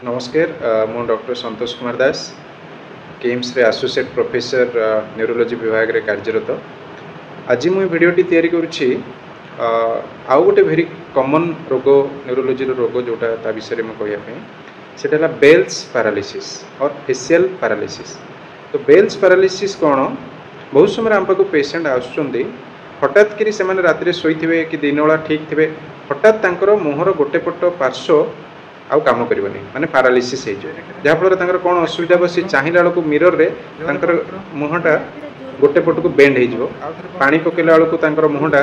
नमस्कार मु doctor Santosh Kumar Das Kemps रे एसोसिएट प्रोफेसर न्यूरोलॉजी विभाग रे कार्यरत। आज मुझे भिडटी तैयारी करुच्ची आउ गोटे भेरी कॉमन रोग न्यूरोलॉजी रोग जोटा ता विषय में कहवाई से बेल्स पैरालिसिस और फेशियल पैरालिसिस। तो बेल्स पैरालिसिस कौन बहुत समय आम पाक पेसेंट आसुच्च हठात कि राति शोथे कि दिन बेला ठीक थे हठात मुहर गोटे पट पार्श्व आउ काम करनी माने पैरालिसिस जहाँफल कौन असुविधा बस चाहिला बेलू मिरर रे मुहटा गोटे पट को बेंड हो पानी पकेला बेलू मुहटा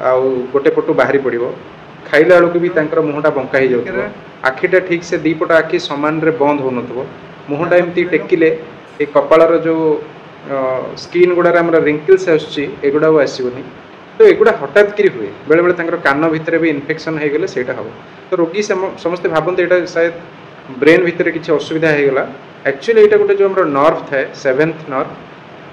आउ गोटे पटू बाहरी पड़ो खाइला बेलू भी मुहटा बंका हो जाए आखिटा ठीक से दीपट आखि सामान रे बंद हो न मुहटा एमती टेकिले ये कपालर जो स्किन गुड़ार रिंकल्स आसगुड़ा आसबनी। तो एगुड़ा हठात कि हुए बेले बेले कान भितर भी इन्फेक्शन हो गले सेटा हम। तो रोगी समस्ते भावते यहाँ शायद ब्रेन भितर किसी असुविधा होगा एक्चुअली यहाँ गोटे जो नर्व थाए 7th नर्व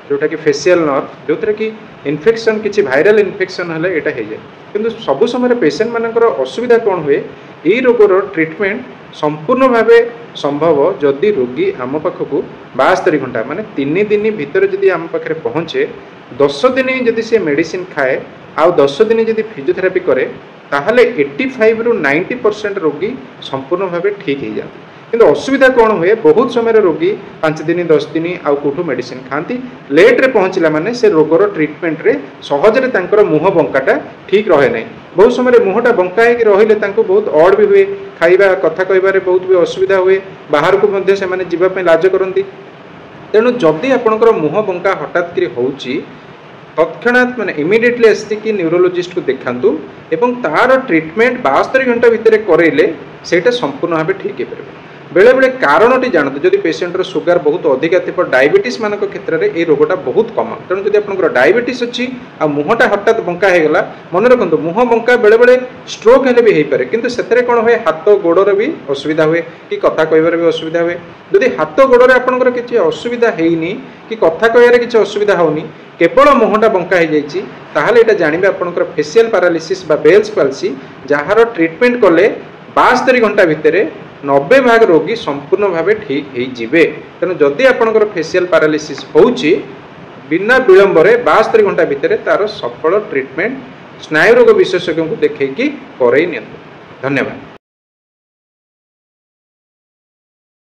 जोटा कि फेशियल नर्व जो थी कि इन्फेक्शन किसी भाइराल इन्फेक्शन है यहाँ हो जाए किंतु सबु समय पेसेंट मानकर असुविधा कौन हुए यही रोगर ट्रिटमेंट संपूर्ण भाव संभव जदि रोगी आम पाखक 72 घंटा माने 3 दिन भितर जदि आम पाखे पहुँचे 10 दिन जदि से मेडिसिन खाए आउ 10 दिन जदि फिजियोथेरापी करे ताहले 85 ରୁ 90% रोगी संपूर्ण भाव ठीक हो जाती। किंतु असुविधा कौन हुए बहुत समय रोगी 5 दिन 10 दिन आउ कौटू मेडिसिन खाती लेट्रे पहुँचला माने से रोगर ट्रिटमेंट रे सहजरे मुह बंकाटा ठीक रहे ना। बहुत समय मुहटा बंका होकर रहिले बहुत अड भी हुए खाइबा कथा कहबारे बहुत भी असुविधा हुए बाहर को मध्य से माने जीवाई लाज करती। तेणु जदि आपणकर मुह बंका हठात कि होउची तत्क्षणात माने इमिडिएटली आसिकी न्यूरोलॉजिस्ट को देखांतु एवं तार ट्रीटमेंट 72 घंटा भितर करेले सेटा संपूर्ण भाव ठीक हो पारे। बेले बेले कारणटी जानते जदि पेसेंटर सुगार बहुत अधिका थी डायबिटीज मान क्षेत्र में ये रोगटा बहुत कमन। तेणु जब आप डायबिटीज अच्छी आ मुहटा हठात बंका होगा मन रखु मुह बंका बेले बेले स्ट्रोक हेले भी हो पारे किंतु से कौन हुए हाथ गोड़र भी असुविधा हुए कि कथा कहबार भी असुविधा हुए। जदि हाथ गोड़े आपंकर किसी असुविधा होनी कि कथा कहबार किसी असुविधा होनी केवल मुहटा बंका हो जाए जानवे आपंकर फेशियल पैरालिसिस बा बेल्स पैल्सी जार ट्रीटमेंट कले 72 घंटा भितर 90% रोगी संपूर्ण भाव ठीक हो जिवे। तेणु जदि आपंकर फेशियल पैरालिसिस होउची बिना विलंब 72 घंटा भितर तार सफल ट्रीटमेंट स्नायु रोग विशेषज्ञ को देखैकी करई नियंतु। धन्यवाद।